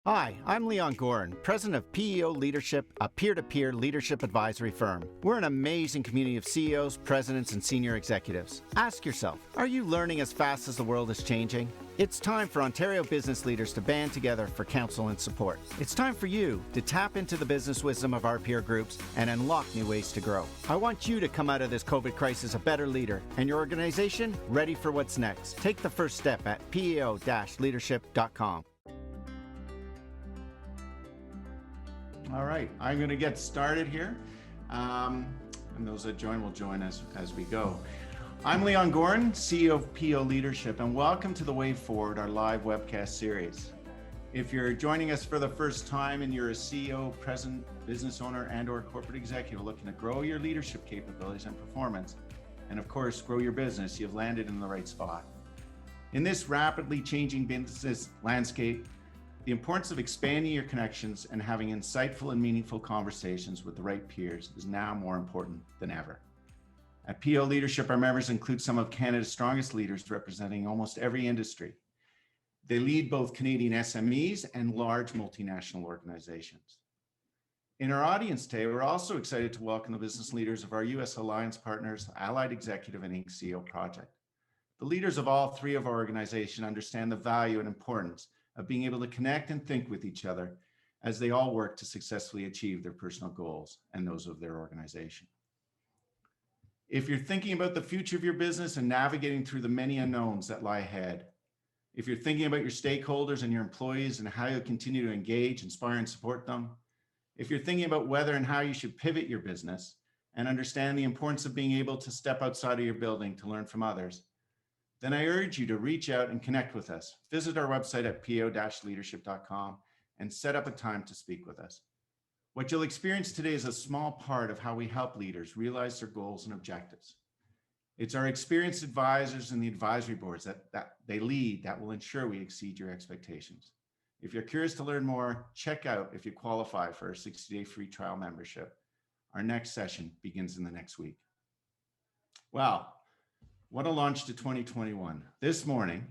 Hi, I'm Leon Gorin, president of PEO Leadership, a peer-to-peer leadership advisory firm. We're an amazing community of CEOs, presidents, and senior executives. Ask yourself, are you learning as fast as the world is changing? It's time for Ontario business leaders to band together for counsel and support. It's time for you to tap into the business wisdom of our peer groups and unlock new ways to grow. I want you to come out of this COVID crisis a better leader and your organization ready for what's next. Take the first step at peo-leadership.com. All right, I'm going to get started here. And those that join will join us as we go. I'm Leon Gorin, CEO of PEO Leadership, and welcome to The Way Forward, our live webcast series. If you're joining us for the first time and you're a CEO, president, business owner, and/or corporate executive looking to grow your leadership capabilities and performance, and of course, grow your business, you've landed in the right spot. In this rapidly changing business landscape, the importance of expanding your connections and having insightful and meaningful conversations with the right peers is now more important than ever. At PEO Leadership, our members include some of Canada's strongest leaders representing almost every industry. They lead both Canadian SMEs and large multinational organizations. In our audience today, we're also excited to welcome the business leaders of our U.S. Alliance partners, Allied Executive and Inc. CEO Project. The leaders of all three of our organizations understand the value and importance of being able to connect and think with each other as they all work to successfully achieve their personal goals and those of their organization. If you're thinking about the future of your business and navigating through the many unknowns that lie ahead, if you're thinking about your stakeholders and your employees and how you'll continue to engage, inspire, and support them, if you're thinking about whether and how you should pivot your business and understand the importance of being able to step outside of your building to learn from others, then I urge you to reach out and connect with us. Visit our website at peo-leadership.com and set up a time to speak with us. What you'll experience today is a small part of how we help leaders realize their goals and objectives. It's our experienced advisors and the advisory boards that they lead that will ensure we exceed your expectations. If you're curious to learn more, check out if you qualify for our 60-day free trial membership. Our next session begins in the next week. Wow. What a launch to 2021. This morning,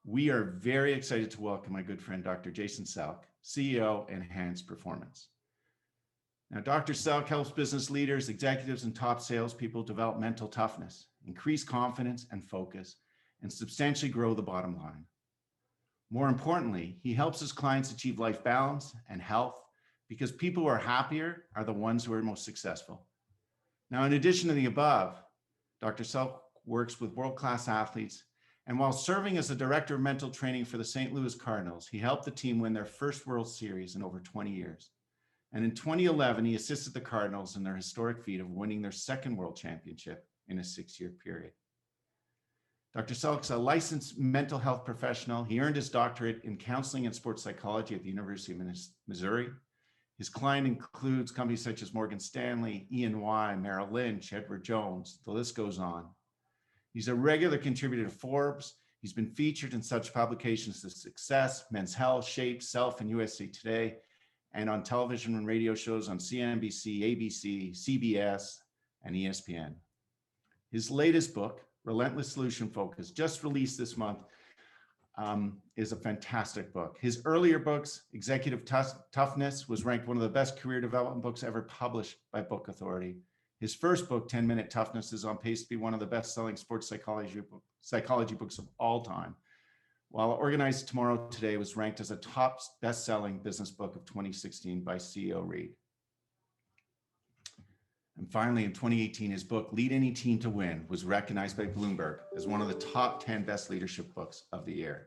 we are very excited to welcome my good friend, Dr. Jason Selk, CEO, Enhanced Performance. Now, Dr. Selk helps business leaders, executives, and top salespeople develop mental toughness, increase confidence and focus, and substantially grow the bottom line. More importantly, he helps his clients achieve life balance and health because people who are happier are the ones who are most successful. Now, in addition to the above, Dr. Selk works with world-class athletes, and while serving as the director of mental training for the St. Louis Cardinals, he helped the team win their first World Series in over 20 years. And in 2011, he assisted the Cardinals in their historic feat of winning their second World Championship in a 6-year period. Dr. Selk's a licensed mental health professional. He earned his doctorate in counseling and sports psychology at the University of Missouri. His client includes companies such as Morgan Stanley, E&Y, Merrill Lynch, Edward Jones, the list goes on. He's a regular contributor to Forbes. He's been featured in such publications as Success, Men's Health, Shape, Self, and USA Today, and on television and radio shows on CNBC, ABC, CBS, and ESPN. His latest book, Relentless Solution Focus, just released this month, is a fantastic book. His earlier books, Executive Toughness, was ranked one of the best career development books ever published by Book Authority. His first book, 10-Minute Toughness, is on pace to be one of the best-selling sports psychology books of all time, while Organized Tomorrow Today was ranked as a top best-selling business book of 2016 by CEO Read. And finally, in 2018, his book, Lead Any Team to Win, was recognized by Bloomberg as one of the top 10 best leadership books of the year.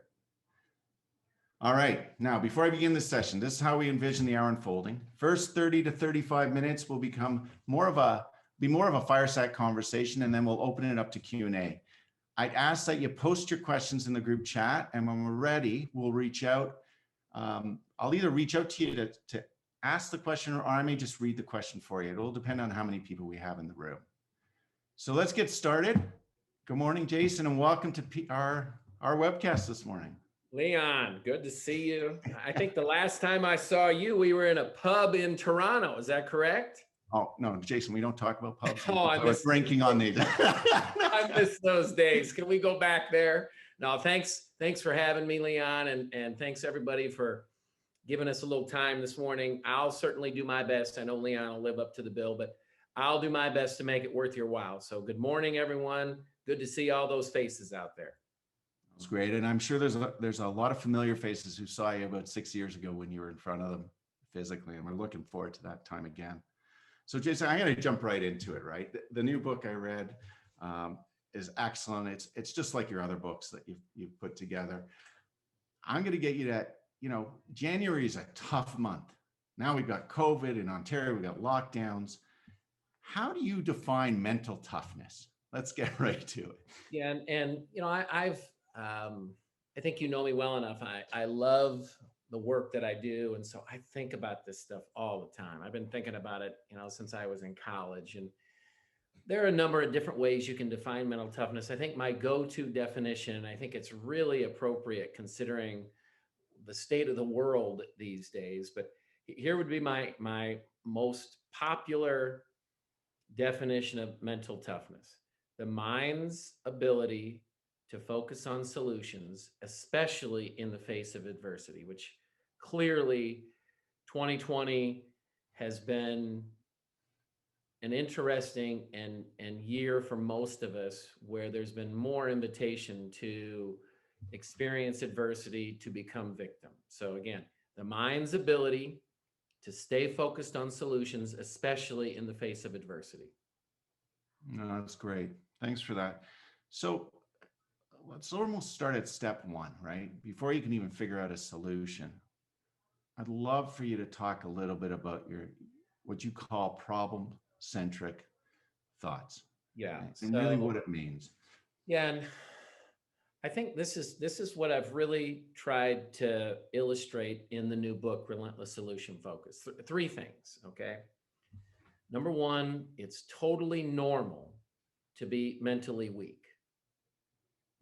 All right, now before I begin this session, this is how we envision the hour unfolding. First 30 to 35 minutes will become more of a fireside conversation, and then we'll open it up to Q&A. I'd ask that you post your questions in the group chat, and when we're ready, we'll reach out. I'll either reach out to you to ask the question, or I may just read the question for you. It will depend on how many people we have in the room. So let's get started. Good morning, Jason, and welcome to our webcast this morning. Leon, good to see you. I think the last time I saw you, we were in a pub in Toronto. Is that correct? Oh, no, Jason, we don't talk about pubs. I was ranking on these. I miss those days. Can we go back there? No, thanks for having me, Leon, and thanks everybody for giving us a little time this morning. I'll certainly do my best. I know Leon will live up to the bill, but I'll do my best to make it worth your while. So good morning, everyone. Good to see all those faces out there. It was great. And I'm sure there's a lot of familiar faces who saw you about 6 years ago when you were in front of them physically. And we're looking forward to that time again. So Jason, I'm going to jump right into it, right? The new book I read is excellent. It's just like your other books that you've put together. I'm going to get you to, January is a tough month. Now we've got COVID in Ontario, we've got lockdowns. How do you define mental toughness? Let's get right to it. Yeah, and I think you know me well enough. I love the work that I do, and so I think about this stuff all the time. I've been thinking about it, since I was in college, and there are a number of different ways you can define mental toughness. I think my go-to definition, and I think it's really appropriate considering the state of the world these days, but here would be my most popular definition of mental toughness: the mind's ability to focus on solutions, especially in the face of adversity, which clearly 2020 has been an interesting and year for most of us, where there's been more invitation to experience adversity, to become victim. So again, the mind's ability to stay focused on solutions, especially in the face of adversity. No, that's great. Thanks for that. So let's almost start at step one, right? Before you can even figure out a solution, I'd love for you to talk a little bit about what you call problem-centric thoughts. Yeah. And really what it means. Yeah. And I think this is what I've really tried to illustrate in the new book, Relentless Solution Focus. Three things, okay? Number one, it's totally normal to be mentally weak.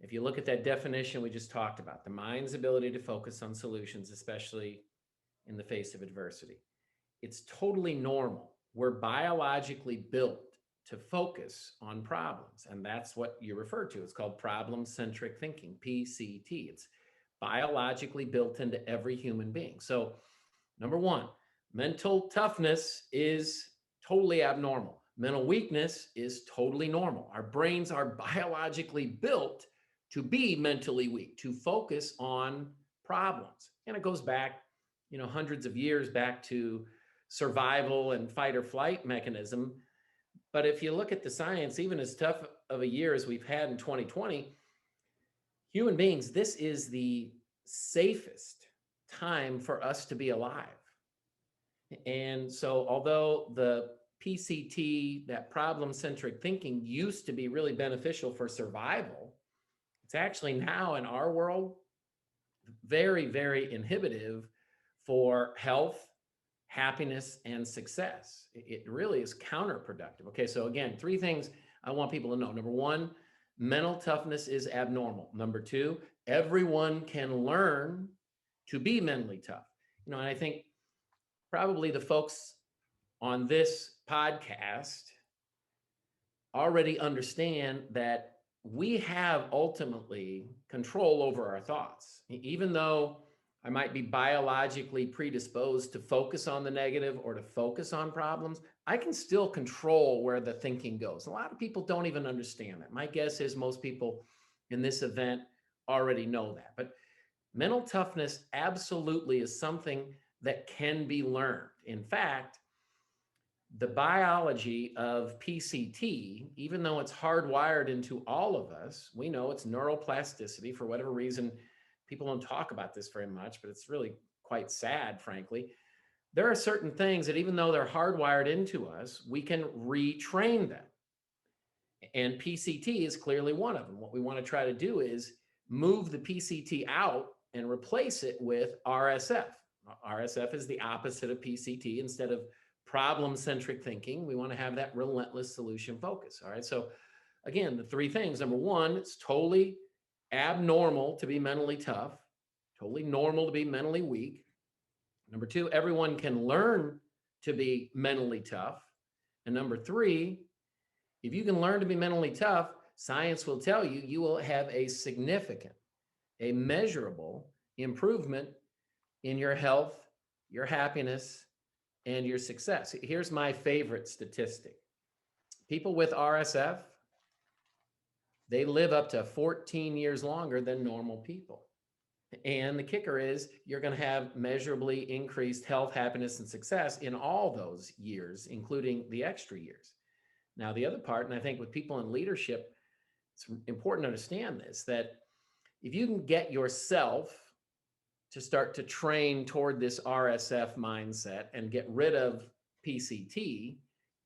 If you look at that definition we just talked about, the mind's ability to focus on solutions, especially in the face of adversity, it's totally normal. We're biologically built to focus on problems, and that's what you refer to. It's called problem-centric thinking, PCT. It's biologically built into every human being. So, number one, mental toughness is totally abnormal. Mental weakness is totally normal. Our brains are biologically built to be mentally weak, to focus on problems. And it goes back, hundreds of years back to survival and fight or flight mechanism. But if you look at the science, even as tough of a year as we've had in 2020, human beings, this is the safest time for us to be alive. And so although the PCT, that problem-centric thinking, used to be really beneficial for survival, it's actually now in our world very, very inhibitive for health, happiness, and success. It really is counterproductive. Okay, so again, three things I want people to know. Number one, mental toughness is abnormal. Number two, everyone can learn to be mentally tough. And I think probably the folks on this podcast already understand that we have ultimately control over our thoughts. Even though I might be biologically predisposed to focus on the negative or to focus on problems, I can still control where the thinking goes. A lot of people don't even understand that. My guess is most people in this event already know that. But mental toughness absolutely is something that can be learned. In fact, the biology of PCT, even though it's hardwired into all of us, we know it's neuroplasticity. For whatever reason, people don't talk about this very much, but it's really quite sad, frankly. There are certain things that even though they're hardwired into us, we can retrain them. And PCT is clearly one of them. What we want to try to do is move the PCT out and replace it with RSF. RSF is the opposite of PCT. Instead of problem-centric thinking, we want to have that relentless solution focus. All right. So again, the three things. Number one, it's totally abnormal to be mentally tough, totally normal to be mentally weak. Number two, everyone can learn to be mentally tough. And number three, if you can learn to be mentally tough, science will tell you, you will have a significant, a measurable improvement in your health, your happiness, and your success. Here's my favorite statistic. People with RSF, they live up to 14 years longer than normal people. And the kicker is you're going to have measurably increased health, happiness, and success in all those years, including the extra years. Now, the other part, and I think with people in leadership, it's important to understand this, that if you can get yourself to start to train toward this RSF mindset and get rid of PCT,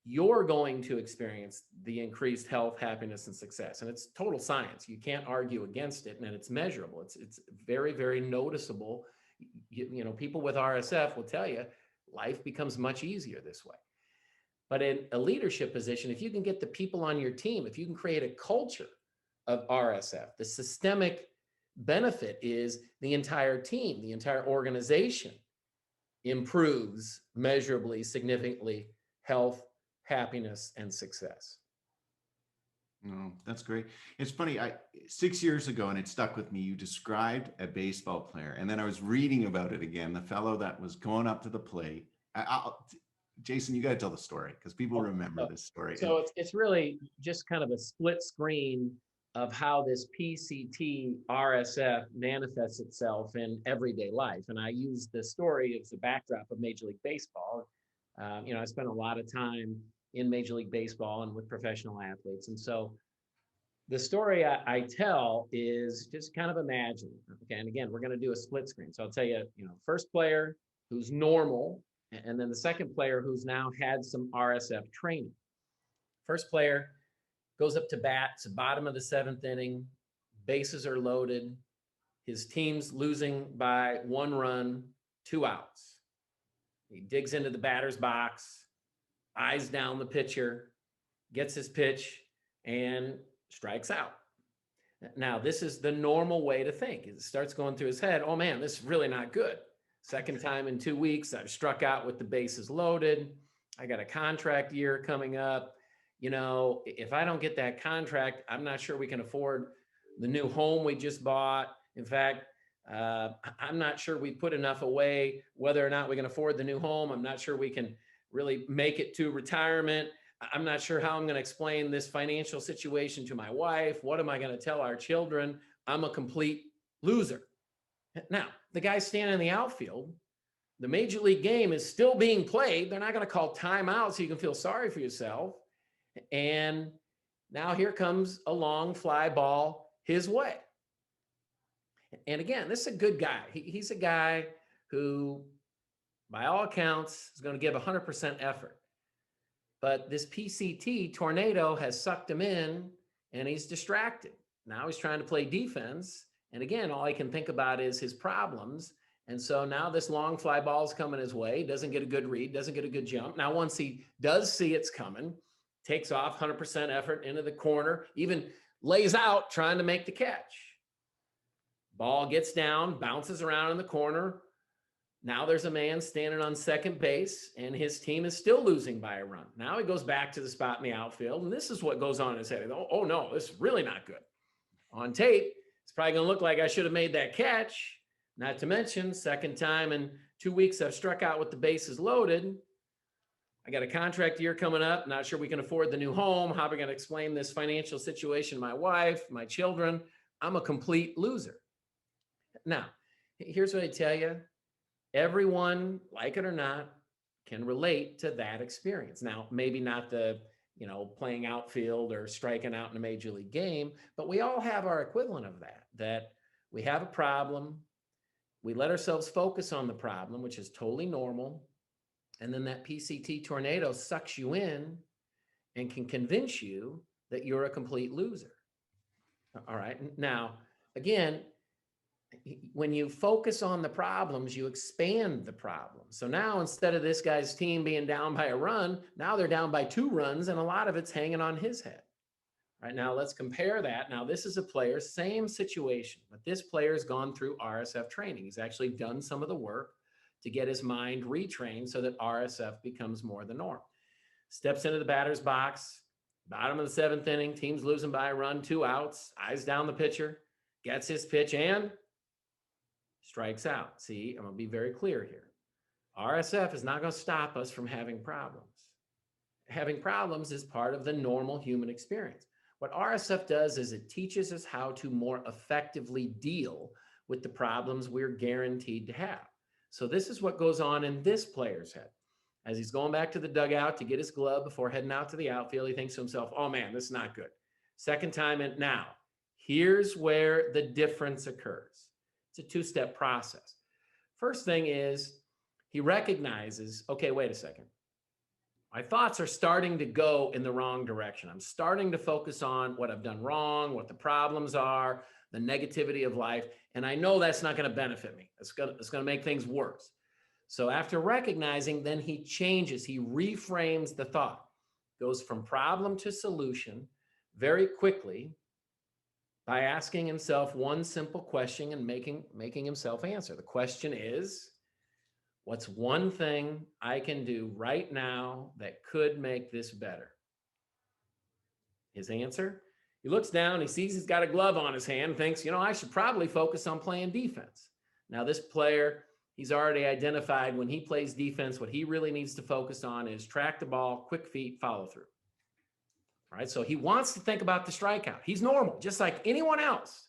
you're going to experience the increased health, happiness, and success. And it's total science. You can't argue against it, and it's measurable. It's very, very noticeable. You know, people with RSF will tell you life becomes much easier this way. But in a leadership position, if you can get the people on your team, if you can create a culture of RSF, the systemic benefit is the entire team, the entire organization improves measurably, significantly health, happiness, and success. Oh, that's great. It's funny. 6 years ago, and it stuck with me, you described a baseball player. And then I was reading about it again, the fellow that was going up to the plate. Jason, you got to tell the story because people remember this story. So it's really just kind of a split screen of how this PCT RSF manifests itself in everyday life. And I use the story as the backdrop of Major League Baseball. You know, I spent a lot of time in Major League Baseball and with professional athletes. And so the story I tell is just kind of imagine, okay, and again, we're going to do a split screen. So I'll tell you, first player who's normal, and then the second player who's now had some RSF training. First player goes up to bat, it's the bottom of the 7th inning, bases are loaded, his team's losing by 1 run, 2 outs. He digs into the batter's box, eyes down the pitcher, gets his pitch, and strikes out. Now, this is the normal way to think. It starts going through his head, oh man, this is really not good. Second time in 2 weeks, I've struck out with the bases loaded. I got a contract year coming up. If I don't get that contract, I'm not sure we can afford the new home we just bought. In fact, I'm not sure we put enough away, whether or not we can afford the new home. I'm not sure we can really make it to retirement. I'm not sure how I'm going to explain this financial situation to my wife. What am I going to tell our children? I'm a complete loser. Now, the guy standing in the outfield, the major league game is still being played. They're not going to call timeout so you can feel sorry for yourself. And now here comes a long fly ball his way. And again, this is a good guy. He's a guy who, by all accounts, is going to give 100% effort. But this PCT tornado has sucked him in and he's distracted. Now he's trying to play defense. And again, all I can think about is his problems. And so now this long fly ball is coming his way, doesn't get a good read, doesn't get a good jump. Now, once he does see it's coming, takes off 100% effort into the corner, even lays out trying to make the catch. Ball gets down, bounces around in the corner. Now there's a man standing on second base and his team is still losing by a run. Now he goes back to the spot in the outfield and this is what goes on in his head. Oh no, this is really not good. On tape, it's probably going to look like I should have made that catch. Not to mention, second time in 2 weeks, I've struck out with the bases loaded. I got a contract year coming up. Not sure we can afford the new home. How am I going to explain this financial situation to my wife, my children? I'm a complete loser. Now, here's what I tell you. Everyone, like it or not, can relate to that experience. Now, maybe not the, playing outfield or striking out in a major league game, but we all have our equivalent of that we have a problem. We let ourselves focus on the problem, which is totally normal. And then that PCT tornado sucks you in and can convince you that you're a complete loser. All right. Now, again, when you focus on the problems, you expand the problem. So now instead of this guy's team being down by a run, now they're down by 2 runs and a lot of it's hanging on his head. All right, now let's compare that. Now this is a player, same situation, but this player's gone through RSF training. He's actually done some of the work to get his mind retrained so that RSF becomes more the norm. Steps into the batter's box, bottom of the 7th inning, team's losing by a run, 2 outs, eyes down the pitcher, gets his pitch and strikes out. See, I'm going to be very clear here. RSF is not going to stop us from having problems. Having problems is part of the normal human experience. What RSF does is it teaches us how to more effectively deal with the problems we're guaranteed to have. So this is what goes on in this player's head. As he's going back to the dugout to get his glove before heading out to the outfield, he thinks to himself, oh man, this is not good. Second time, and now, here's where the difference occurs. It's a two-step process. First thing is he recognizes, okay, wait a second. My thoughts are starting to go in the wrong direction. I'm starting to focus on what I've done wrong, what the problems are, the negativity of life. And I know that's not going to benefit me. It's going to make things worse. So after recognizing, then he changes, he reframes the thought, goes from problem to solution very quickly by asking himself one simple question and making himself answer. The question is, what's one thing I can do right now that could make this better? His answer, he looks down, he sees he's got a glove on his hand, thinks, I should probably focus on playing defense. Now this player, he's already identified when he plays defense, what he really needs to focus on is track the ball, quick feet, follow through. All right, so he wants to think about the strikeout. He's normal, just like anyone else,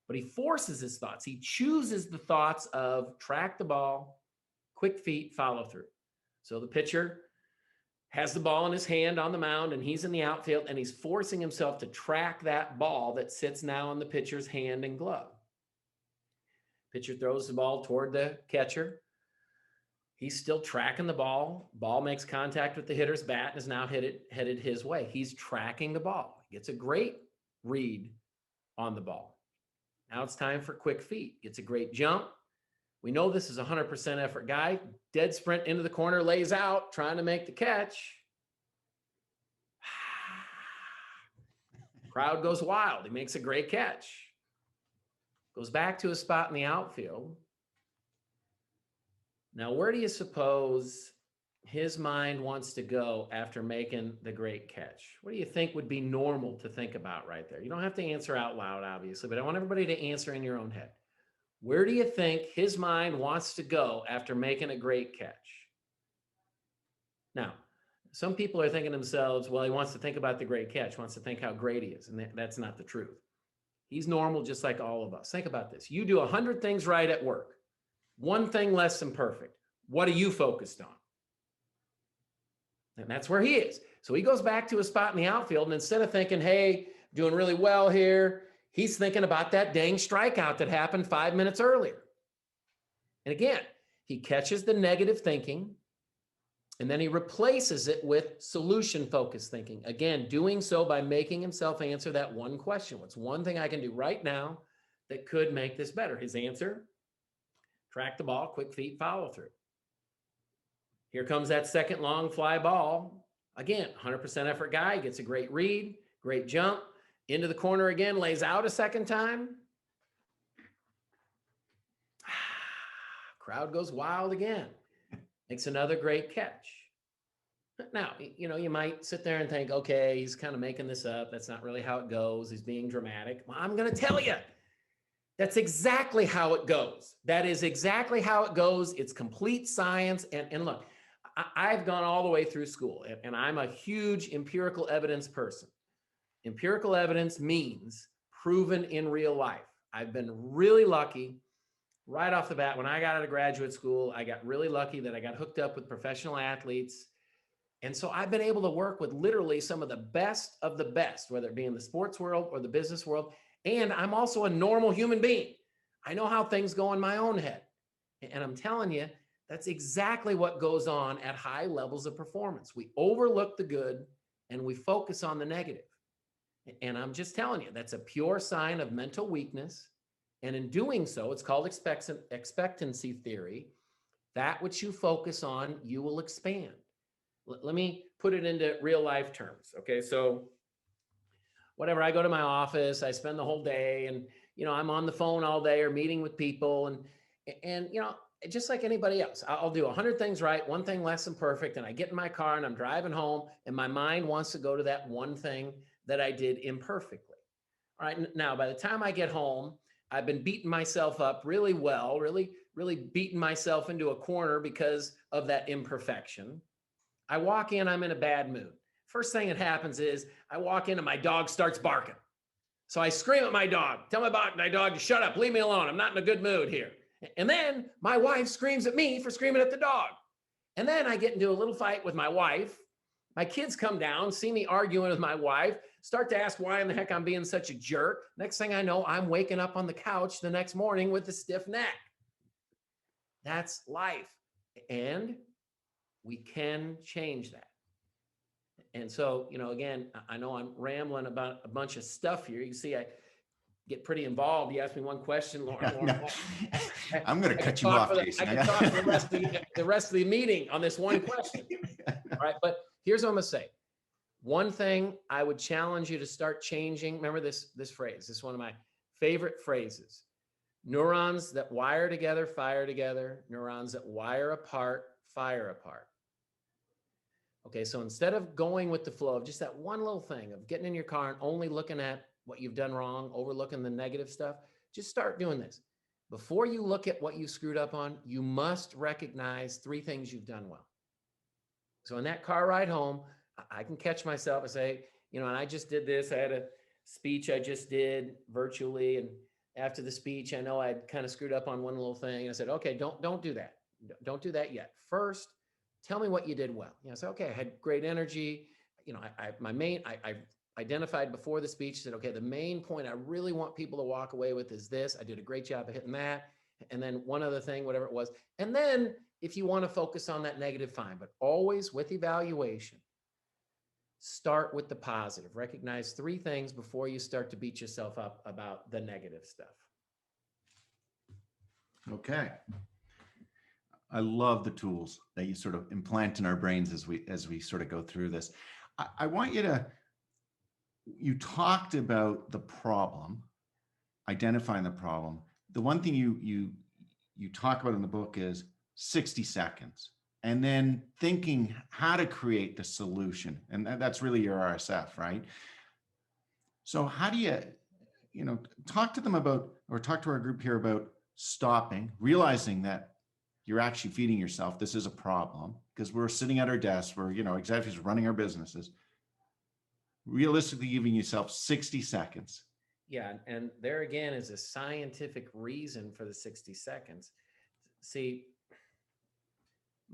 but he forces his thoughts. He chooses the thoughts of track the ball, quick feet, follow through. So the pitcher has the ball in his hand on the mound and he's in the outfield and he's forcing himself to track that ball that sits now in the pitcher's hand and glove. Pitcher throws the ball toward the catcher. He's still tracking the ball. Ball makes contact with the hitter's bat and is now headed his way. He's tracking the ball. He gets a great read on the ball. Now it's time for quick feet. Gets a great jump. We know this is a 100% effort guy. Dead sprint into the corner, lays out, trying to make the catch. Crowd goes wild. He makes a great catch. Goes back to his spot in the outfield. Now, where do you suppose his mind wants to go after making the great catch? What do you think would be normal to think about right there? You don't have to answer out loud, obviously, but I want everybody to answer in your own head. Where do you think his mind wants to go after making a great catch? Now, some people are thinking to themselves, well, he wants to think about the great catch, wants to think how great he is, and that's not the truth. He's normal just like all of us. Think about this. You do 100 things right at work. One thing less than perfect. What are you focused on? And that's where he is. So he goes back to his spot in the outfield, and instead of thinking, hey, doing really well here, he's thinking about that dang strikeout that happened 5 minutes earlier. And again, he catches the negative thinking, and then he replaces it with solution-focused thinking. Again, doing so by making himself answer that one question. What's one thing I can do right now that could make this better? His answer, track the ball, quick feet, follow through. Here comes that second long fly ball. Again, 100% effort guy, gets a great read, great jump, into the corner again, lays out a second time. Crowd goes wild again. Makes another great catch. Now, you might sit there and think, okay, he's kind of making this up. That's not really how it goes. He's being dramatic. Well, I'm going to tell you, that's exactly how it goes. That is exactly how it goes. It's complete science. And look, I've gone all the way through school, and I'm a huge empirical evidence person. Empirical evidence means proven in real life. I've been really lucky right off the bat. When I got out of graduate school, I got really lucky that I got hooked up with professional athletes. And so I've been able to work with literally some of the best, whether it be in the sports world or the business world. And I'm also a normal human being. I know how things go in my own head. And I'm telling you, that's exactly what goes on at high levels of performance. We overlook the good and we focus on the negative. And I'm just telling you, that's a pure sign of mental weakness. And in doing so, it's called expectancy theory. That which you focus on, you will expand. Let me put it into real life terms. Okay, so whatever, I go to my office, I spend the whole day, and I'm on the phone all day or meeting with people, and just like anybody else, I'll do 100 things right, one thing less than perfect, and I get in my car and I'm driving home, and my mind wants to go to that one thing that I did imperfectly. All right, now by the time I get home, I've been beating myself up really well, really, really beating myself into a corner because of that imperfection. I walk in, I'm in a bad mood. First thing that happens is I walk in and my dog starts barking. So I scream at my dog, tell my dog to shut up, leave me alone. I'm not in a good mood here. And then my wife screams at me for screaming at the dog. And then I get into a little fight with my wife. My kids come down, see me arguing with my wife, start to ask why in the heck I'm being such a jerk. Next thing I know, I'm waking up on the couch the next morning with a stiff neck. That's life. And we can change that. And so, again, I know I'm rambling about a bunch of stuff here. You see, I get pretty involved. You asked me one question, Lauren. No. I'm going to cut you off, Jason. I can talk for the rest of the meeting on this one question. All right, but here's what I'm going to say. One thing I would challenge you to start changing. Remember this phrase. This is one of my favorite phrases. Neurons that wire together, fire together. Neurons that wire apart, fire apart. Okay, so instead of going with the flow of just that one little thing of getting in your car and only looking at what you've done wrong, overlooking the negative stuff, just start doing this. Before you look at what you screwed up on, you must recognize 3 things you've done well. So in that car ride home, I can catch myself and say, and I just did this. I had a speech I just did virtually. And after the speech, I know I'd kind of screwed up on one little thing. I said, okay, don't do that. Don't do that yet. First, tell me what you did well. I said, okay, I had great energy. I identified before the speech, said, okay, the main point I really want people to walk away with is this. I did a great job of hitting that. And then one other thing, whatever it was. And then if you want to focus on that negative, fine, but always with evaluation, start with the positive. Recognize 3 things before you start to beat yourself up about the negative stuff. Okay. I love the tools that you sort of implant in our brains as we sort of go through this. I want you talked about the problem, identifying the problem. The one thing you talk about in the book is 60 seconds, and then thinking how to create the solution. And that's really your RSF, right? So how do you talk to them about, or talk to our group here about stopping, realizing that you're actually feeding yourself. This is a problem because we're sitting at our desks. We're, executives running our businesses. Realistically giving yourself 60 seconds. Yeah. And there again is a scientific reason for the 60 seconds. See,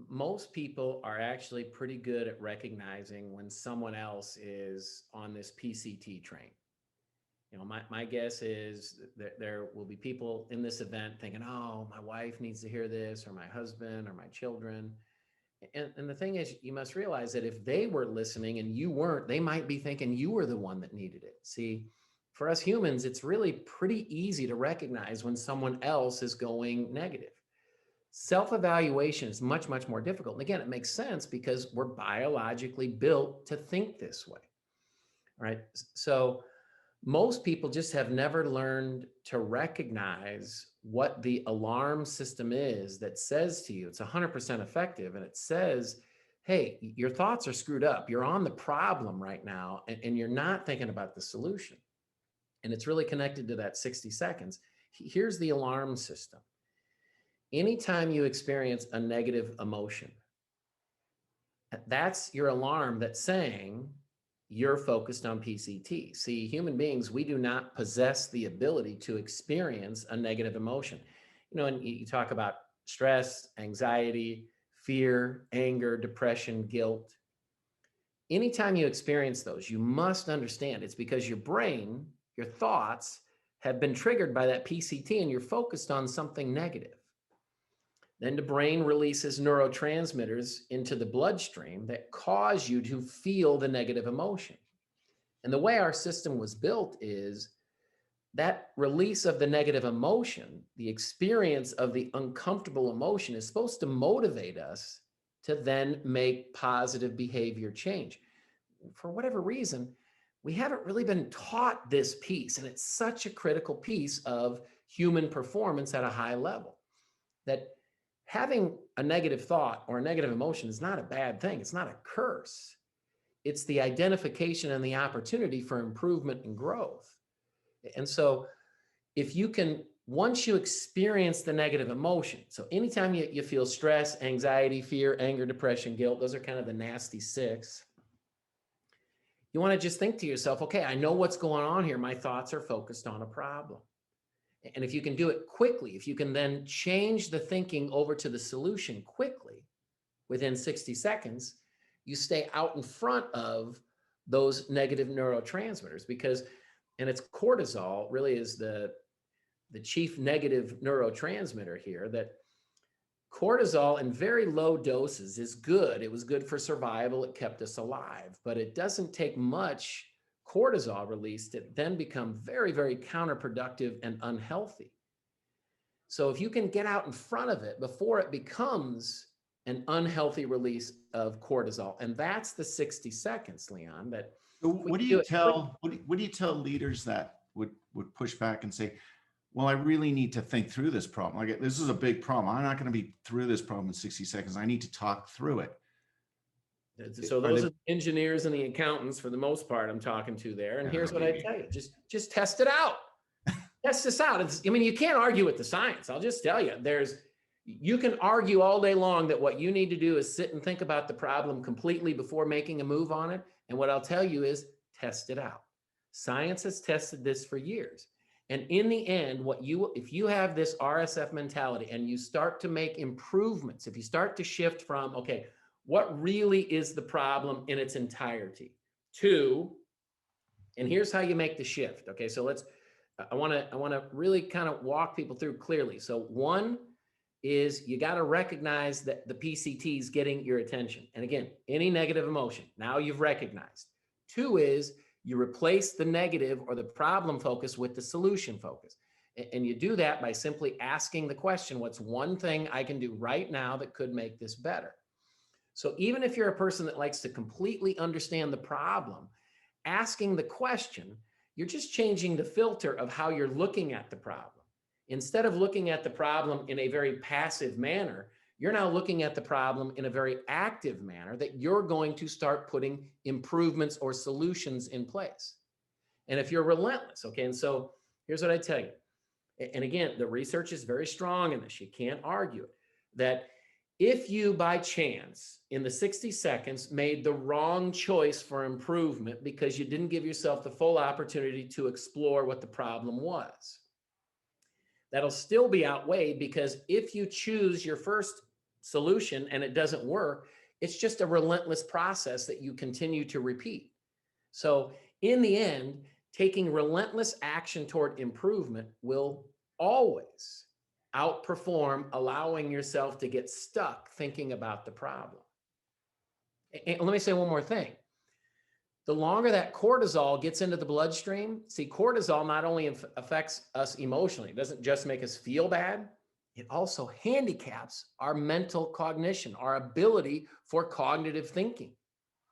most people are actually pretty good at recognizing when someone else is on this PCT train. My guess is that there will be people in this event thinking, oh, my wife needs to hear this, or my husband, or my children. And the thing is, you must realize that if they were listening and you weren't, they might be thinking you were the one that needed it. See, for us humans, it's really pretty easy to recognize when someone else is going negative. Self-evaluation is much, much more difficult. And again, it makes sense because we're biologically built to think this way. All right. So most people just have never learned to recognize what the alarm system is that says to you, it's 100% effective. And it says, hey, your thoughts are screwed up. You're on the problem right now, and you're not thinking about the solution. And it's really connected to that 60 seconds. Here's the alarm system. Anytime you experience a negative emotion, that's your alarm that's saying, you're focused on PCT. See, human beings, we do not possess the ability to experience a negative emotion. And you talk about stress, anxiety, fear, anger, depression, guilt. Anytime you experience those, you must understand it's because your brain, your thoughts have been triggered by that PCT and you're focused on something negative. Then the brain releases neurotransmitters into the bloodstream that cause you to feel the negative emotion. And the way our system was built is that release of the negative emotion, the experience of the uncomfortable emotion, is supposed to motivate us to then make positive behavior change. For whatever reason, we haven't really been taught this piece, and it's such a critical piece of human performance at a high level that having a negative thought or a negative emotion is not a bad thing. It's not a curse. It's the identification and the opportunity for improvement and growth. And so if you can once you experience the negative emotion, so anytime you feel stress, anxiety, fear, anger, depression, guilt, those are kind of the nasty six. You want to just think to yourself, okay, I know what's going on here. My thoughts are focused on a problem. And if you can do it quickly, if you can then change the thinking over to the solution quickly within 60 seconds, you stay out in front of those negative neurotransmitters because, and it's cortisol really is the chief negative neurotransmitter here, that cortisol in very low doses is good. It was good for survival. It kept us alive, but it doesn't take much cortisol release to then become very, very counterproductive and unhealthy. So if you can get out in front of it before it becomes an unhealthy release of cortisol, and that's the 60 seconds, Leon, that So what do you tell leaders that would push back and say, well, I really need to think through this problem. Like, this is a big problem. I'm not going to be through this problem in 60 seconds. I need to talk through it. So those are the engineers and the accountants for the most part I'm talking to there. And here's what I tell you, just test it out. Test this out. You can't argue with the science. I'll just tell you, you can argue all day long that what you need to do is sit and think about the problem completely before making a move on it. And what I'll tell you is test it out. Science has tested this for years. And in the end, if you have this RSF mentality and you start to make improvements, if you start to shift from, okay, what really is the problem in its entirety, to, and here's how you make the shift. Okay, so I want to really kind of walk people through clearly. So one is you got to recognize that the PCT is getting your attention. And again, any negative emotion, now you've recognized. Two is you replace the negative or the problem focus with the solution focus. And you do that by simply asking the question, what's one thing I can do right now that could make this better? So even if you're a person that likes to completely understand the problem, asking the question, you're just changing the filter of how you're looking at the problem. Instead of looking at the problem in a very passive manner, you're now looking at the problem in a very active manner that you're going to start putting improvements or solutions in place. And if you're relentless, okay, and so here's what I tell you. And again, the research is very strong in this. You can't argue it. That if you, by chance, in the 60 seconds, made the wrong choice for improvement because you didn't give yourself the full opportunity to explore what the problem was, that'll still be outweighed because if you choose your first solution and it doesn't work, it's just a relentless process that you continue to repeat. So in the end, taking relentless action toward improvement will always outperform allowing yourself to get stuck thinking about the problem. And let me say one more thing. The longer that cortisol gets into the bloodstream, see, cortisol not only affects us emotionally, it doesn't just make us feel bad, it also handicaps our mental cognition, our ability for cognitive thinking.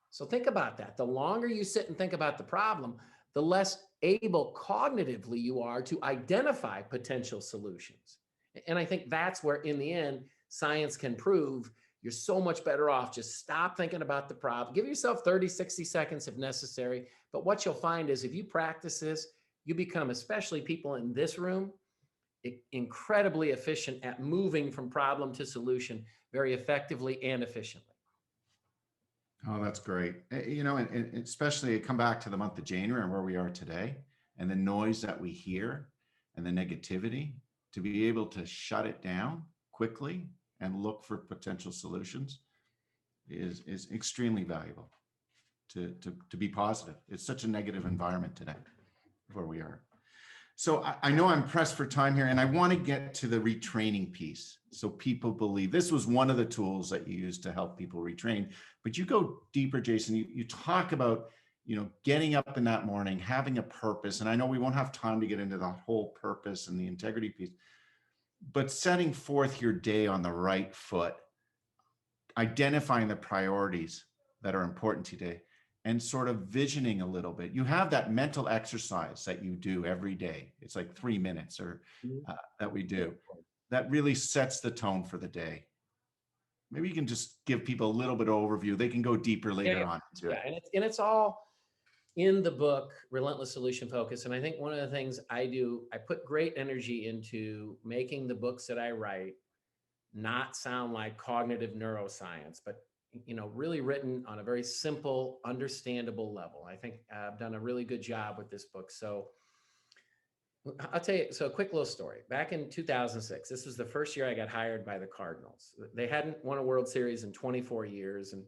So think about that. The longer you sit and think about the problem, the less able cognitively you are to identify potential solutions. And I think that's where, in the end, science can prove you're so much better off. Just stop thinking about the problem. Give yourself 30, 60 seconds if necessary. But what you'll find is if you practice this, you become, especially people in this room, incredibly efficient at moving from problem to solution very effectively and efficiently. Oh, that's great. And especially come back to the month of January and where we are today and the noise that we hear and the negativity, to be able to shut it down quickly and look for potential solutions is extremely valuable to be positive. It's such a negative environment today where we are. So I know I'm pressed for time here, and I want to get to the retraining piece. So people believe this was one of the tools that you used to help people retrain, but you go deeper, Jason. You talk about, getting up in that morning, having a purpose. And I know we won't have time to get into the whole purpose and the integrity piece, but setting forth your day on the right foot, identifying the priorities that are important today, and sort of visioning a little bit. You have that mental exercise that you do every day. It's like 3 minutes that we do. That really sets the tone for the day. Maybe you can just give people a little bit of overview. They can go deeper later on into it. And it's all, in the book, Relentless Solution Focus, and I think one of the things I do, I put great energy into making the books that I write not sound like cognitive neuroscience, but really written on a very simple, understandable level. I think I've done a really good job with this book. So I'll tell you, so a quick little story. Back in 2006, this was the first year I got hired by the Cardinals. They hadn't won a World Series in 24 years. And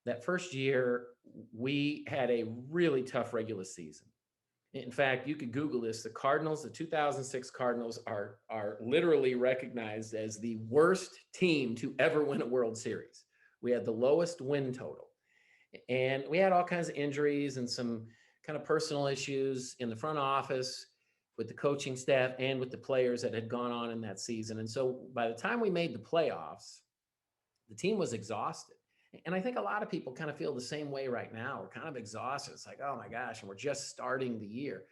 that first year, we had a really tough regular season. In fact, you could Google this. The Cardinals, the 2006 Cardinals are literally recognized as the worst team to ever win a World Series. We had the lowest win total. And we had all kinds of injuries and some kind of personal issues in the front office with the coaching staff and with the players that had gone on in that season. And so by the time we made the playoffs, the team was exhausted. And I think a lot of people kind of feel the same way right now. We're kind of exhausted. It's like, oh my gosh, and we're just starting the year.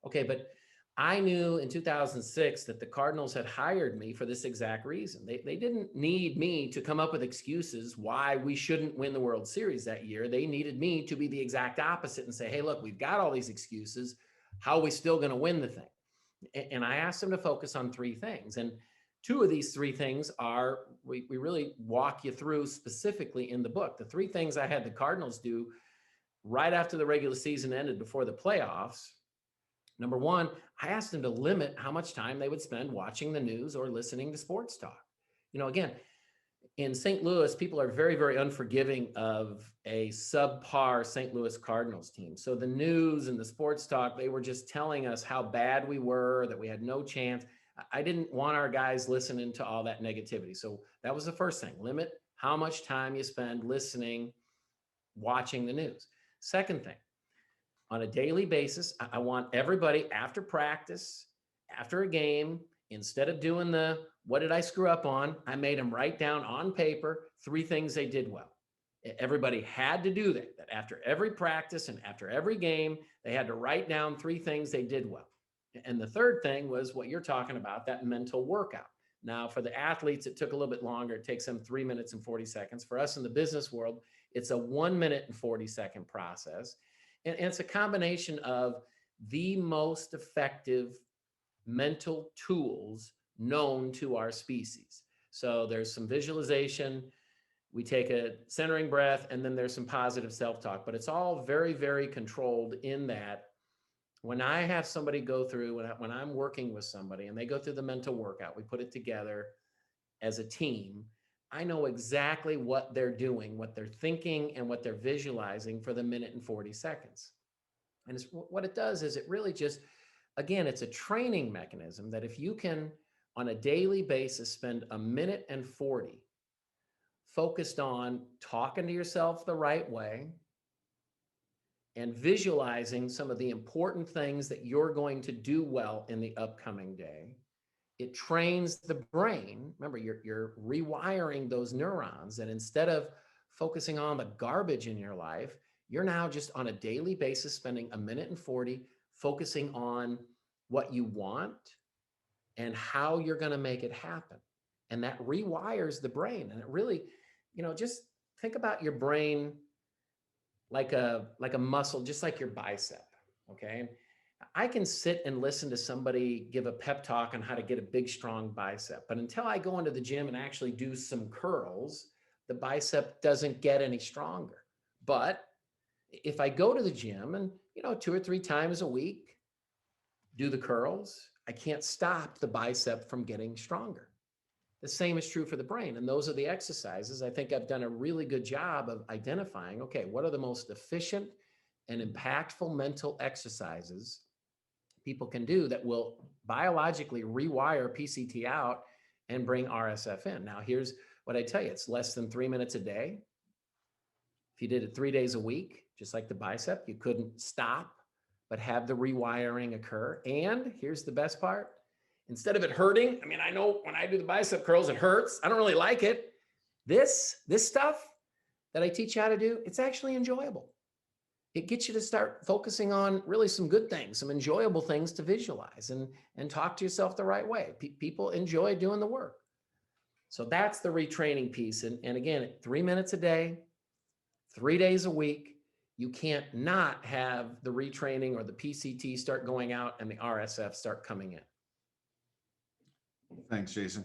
Okay, but I knew in 2006 that the Cardinals had hired me for this exact reason. They didn't need me to come up with excuses why we shouldn't win the World Series that year. They needed me to be the exact opposite and say, hey, look, we've got all these excuses. How are we still going to win the thing? And I asked them to focus on three things. And two of these three things are, we really walk you through specifically in the book. The three things I had the Cardinals do right after the regular season ended before the playoffs. Number one, I asked them to limit how much time they would spend watching the news or listening to sports talk. Again, in St. Louis, people are very, very unforgiving of a subpar St. Louis Cardinals team. So the news and the sports talk, they were just telling us how bad we were, that we had no chance. I didn't want our guys listening to all that negativity. So that was the first thing. Limit how much time you spend listening, watching the news. Second thing, on a daily basis, I want everybody after practice, after a game, instead of doing the, what did I screw up on? I made them write down on paper three things they did well. Everybody had to do that after every practice and after every game, they had to write down three things they did well. And the third thing was what you're talking about, that mental workout. Now, for the athletes, it took a little bit longer. It takes them 3 minutes and 40 seconds. For us in the business world, it's a 1 minute and 40-second process. And it's a combination of the most effective mental tools known to our species. So there's some visualization, we take a centering breath, and then there's some positive self-talk, but it's all very, very controlled in that when I have somebody go through, when I'm working with somebody and they go through the mental workout, we put it together as a team, I know exactly what they're doing, what they're thinking, and what they're visualizing for the minute and 40 seconds. And what it does is it really just, again, it's a training mechanism that if you can, on a daily basis, spend a minute and 40 focused on talking to yourself the right way and visualizing some of the important things that you're going to do well in the upcoming day, it trains the brain. Remember, you're rewiring those neurons, and instead of focusing on the garbage in your life, you're now just on a daily basis spending a minute and 40 focusing on what you want and how you're going to make it happen. And that rewires the brain. And it really, just think about your brain like a muscle, just like your bicep. Okay. I can sit and listen to somebody give a pep talk on how to get a big, strong bicep. But until I go into the gym and actually do some curls, the bicep doesn't get any stronger. But if I go to the gym and, 2 or 3 times a week, do the curls, I can't stop the bicep from getting stronger. The same is true for the brain. And those are the exercises. I think I've done a really good job of identifying, okay, what are the most efficient and impactful mental exercises people can do that will biologically rewire PCT out and bring RSF in. Now, here's what I tell you. It's less than 3 minutes a day. If you did it 3 days a week, just like the bicep, you couldn't stop, but have the rewiring occur. And here's the best part. Instead of it hurting, I know when I do the bicep curls, it hurts. I don't really like it. This stuff that I teach you how to do, it's actually enjoyable. It gets you to start focusing on really some good things, some enjoyable things to visualize and talk to yourself the right way. People enjoy doing the work. So that's the retraining piece. And again, 3 minutes a day, 3 days a week, you can't not have the retraining or the PCT start going out and the RSF start coming in. Thanks, Jason.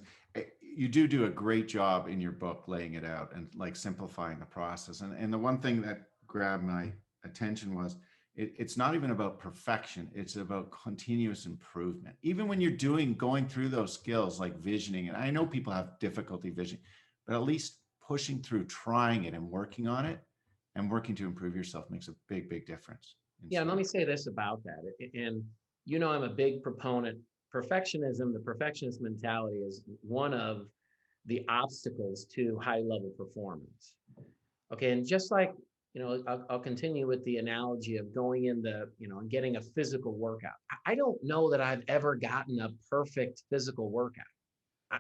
You do a great job in your book laying it out and like simplifying the process. And the one thing that grabbed my attention was it's not even about perfection. It's about continuous improvement. Even when you're going through those skills like visioning, and I know people have difficulty visioning, but at least pushing through, trying it and working on it and working to improve yourself makes a big difference. Yeah, and let me say this about that. And I'm a big proponent. Perfectionism, the perfectionist mentality is one of the obstacles to high level performance. Okay, and just like, I'll continue with the analogy of going into, and getting a physical workout. I don't know that I've ever gotten a perfect physical workout.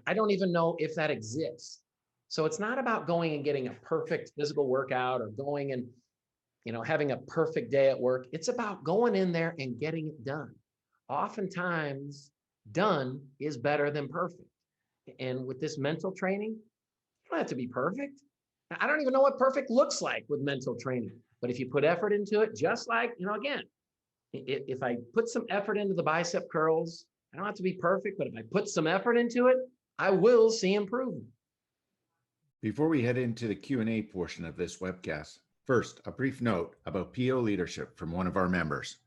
I don't even know if that exists. So it's not about going and getting a perfect physical workout or going and, having a perfect day at work. It's about going in there and getting it done. Oftentimes, done is better than perfect. And with this mental training, you don't have to be perfect. I don't even know what perfect looks like with mental training. But if you put effort into it, just like, again, if I put some effort into the bicep curls, I don't have to be perfect, but if I put some effort into it, I will see improvement. Before we head into the Q&A portion of this webcast, first, a brief note about PO leadership from one of our members.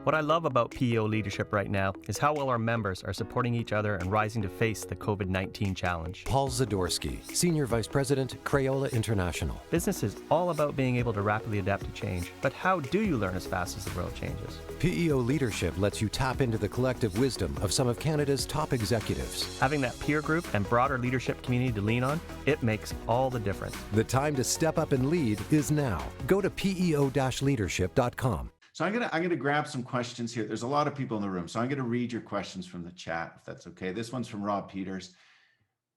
What I love about PEO leadership right now is how well our members are supporting each other and rising to face the COVID-19 challenge. Paul Zadorsky, Senior Vice President, Crayola International. Business is all about being able to rapidly adapt to change, but how do you learn as fast as the world changes? PEO leadership lets you tap into the collective wisdom of some of Canada's top executives. Having that peer group and broader leadership community to lean on, it makes all the difference. The time to step up and lead is now. Go to peo-leadership.com. So I'm gonna grab some questions here. There's a lot of people in the room, so I'm gonna read your questions from the chat, if that's okay. This one's from Rob Peters.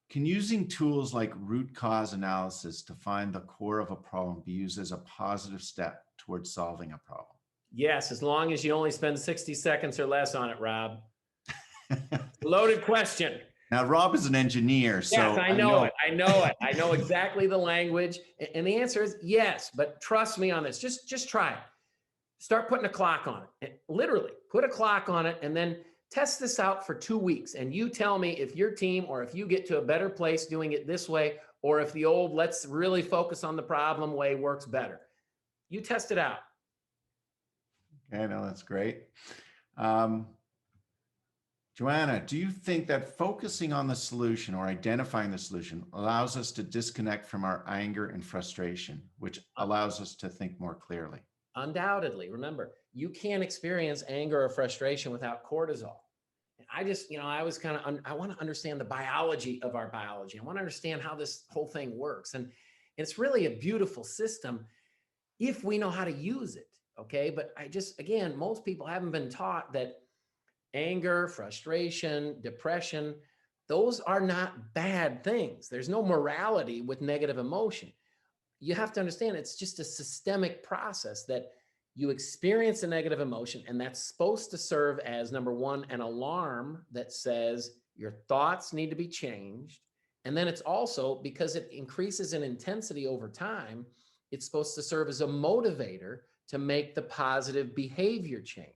Can using tools like root cause analysis to find the core of a problem be used as a positive step towards solving a problem? Yes, as long as you only spend 60 seconds or less on it, Rob. Loaded question. Now, Rob is an engineer, so yes, I know it. I know exactly the language, and the answer is yes. But trust me on this. Just try it. Start putting a clock on it. Literally, put a clock on it, and then test this out for 2 weeks. And you tell me if your team or if you get to a better place doing it this way, or if the old let's really focus on the problem way works better. You test it out. Okay, no, that's great. Joanna, do you think that focusing on the solution or identifying the solution allows us to disconnect from our anger and frustration, which allows us to think more clearly? Undoubtedly. Remember, you can't experience anger or frustration without cortisol. I just, I want to understand the biology of our biology. I want to understand how this whole thing works. And it's really a beautiful system if we know how to use it. Okay. But again, most people haven't been taught that anger, frustration, depression, those are not bad things. There's no morality with negative emotion. You have to understand it's just a systemic process that you experience a negative emotion, and that's supposed to serve as, number one, an alarm that says your thoughts need to be changed. And then it's also, because it increases in intensity over time, it's supposed to serve as a motivator to make the positive behavior change.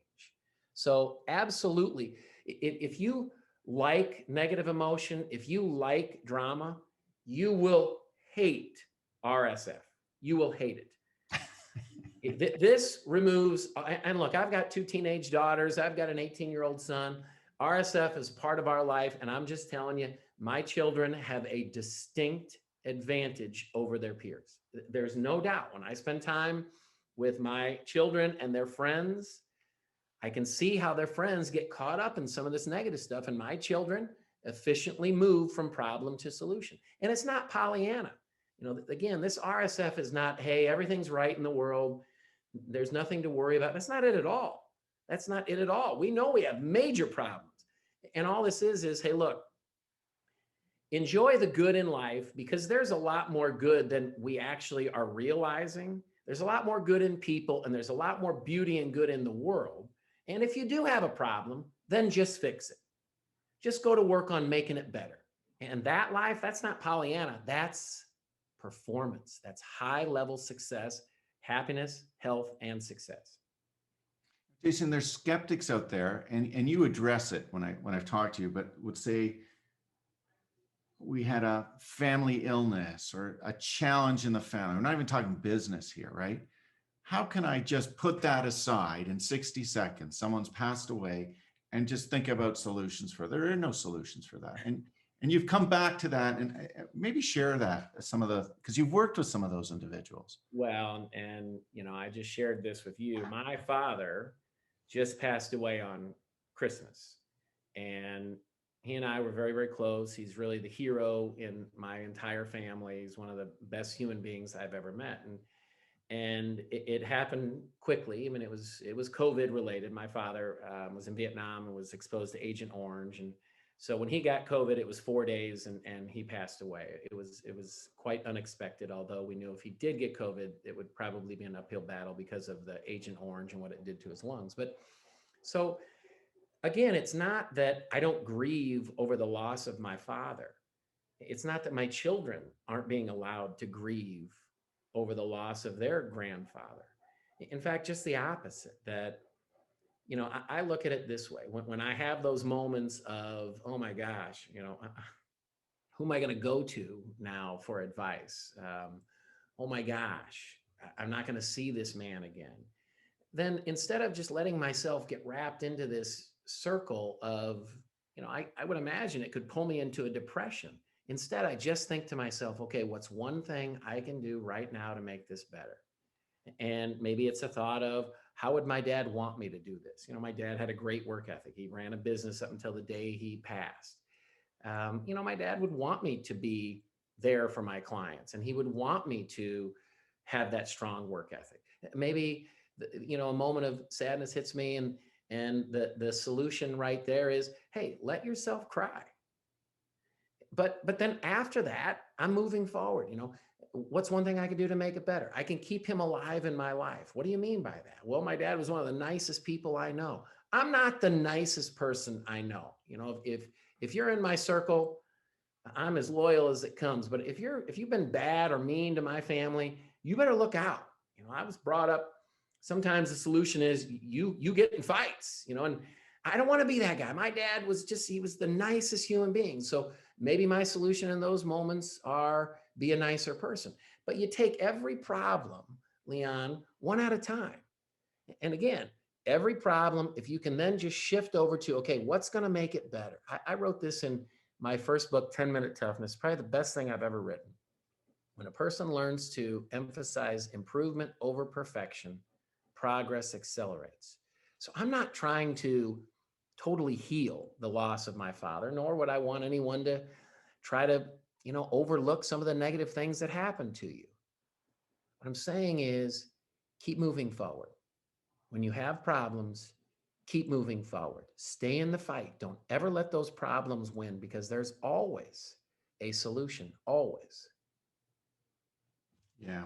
So absolutely, if you like negative emotion, if you like drama, you will hate RSF. You will hate it. This removes, and look, I've got 2 teenage daughters. I've got an 18-year-old son. RSF is part of our life. And I'm just telling you, my children have a distinct advantage over their peers. There's no doubt. When I spend time with my children and their friends, I can see how their friends get caught up in some of this negative stuff. And my children efficiently move from problem to solution. And it's not Pollyanna. Again, this RSF is not, hey, everything's right in the world. There's nothing to worry about. That's not it at all. That's not it at all. We know we have major problems. And all this is, hey, look, enjoy the good in life, because there's a lot more good than we actually are realizing. There's a lot more good in people, and there's a lot more beauty and good in the world. And if you do have a problem, then just fix it. Just go to work on making it better. And that life, that's not Pollyanna. That's performance. That's high level success, happiness, health, and success. Jason, there's skeptics out there, and you address it when I've talked to you, but would say we had a family illness or a challenge in the family. We're not even talking business here, right? How can I just put that aside in 60 seconds? Someone's passed away, and just think about solutions for. There are no solutions for that, and you've come back to that, and maybe share that because you've worked with some of those individuals. Well, and I just shared this with you. My father just passed away on Christmas, and he and I were very, very close. He's really the hero in my entire family. He's one of the best human beings I've ever met, and it happened quickly. I mean, it was COVID related. My father was in Vietnam and was exposed to Agent Orange, and so when he got COVID, it was 4 days, and he passed away. It was quite unexpected. Although we knew if he did get COVID, it would probably be an uphill battle because of the Agent Orange and what it did to his lungs. But so again, it's not that I don't grieve over the loss of my father. It's not that my children aren't being allowed to grieve over the loss of their grandfather. In fact, just the opposite, that, I look at it this way. When I have those moments of, oh my gosh, who am I going to go to now for advice? Oh my gosh, I'm not going to see this man again. Then instead of just letting myself get wrapped into this circle of, I would imagine it could pull me into a depression. Instead, I just think to myself, okay, what's one thing I can do right now to make this better? And maybe it's a thought of, how would my dad want me to do this? My dad had a great work ethic. He ran a business up until the day he passed. My dad would want me to be there for my clients, and he would want me to have that strong work ethic. Maybe, a moment of sadness hits me, and the solution right there is, hey, let yourself cry. But then after that, I'm moving forward. What's one thing I can do to make it better? I can keep him alive in my life. What do you mean by that? Well, my dad was one of the nicest people I know. I'm not the nicest person I know. If you're in my circle, I'm as loyal as it comes. But if you've been bad or mean to my family, you better look out. I was brought up, sometimes the solution is you get in fights, and I don't want to be that guy. My dad he was the nicest human being. So maybe my solution in those moments are be a nicer person. But you take every problem, Leon, one at a time. And again, every problem, if you can then just shift over to, okay, what's going to make it better? I wrote this in my first book, 10-Minute Toughness, probably the best thing I've ever written. When a person learns to emphasize improvement over perfection, progress accelerates. So I'm not trying to totally heal the loss of my father, nor would I want anyone to try to, overlook some of the negative things that happened to you. What I'm saying is keep moving forward. When you have problems, keep moving forward. Stay in the fight. Don't ever let those problems win, because there's always a solution, always. Yeah.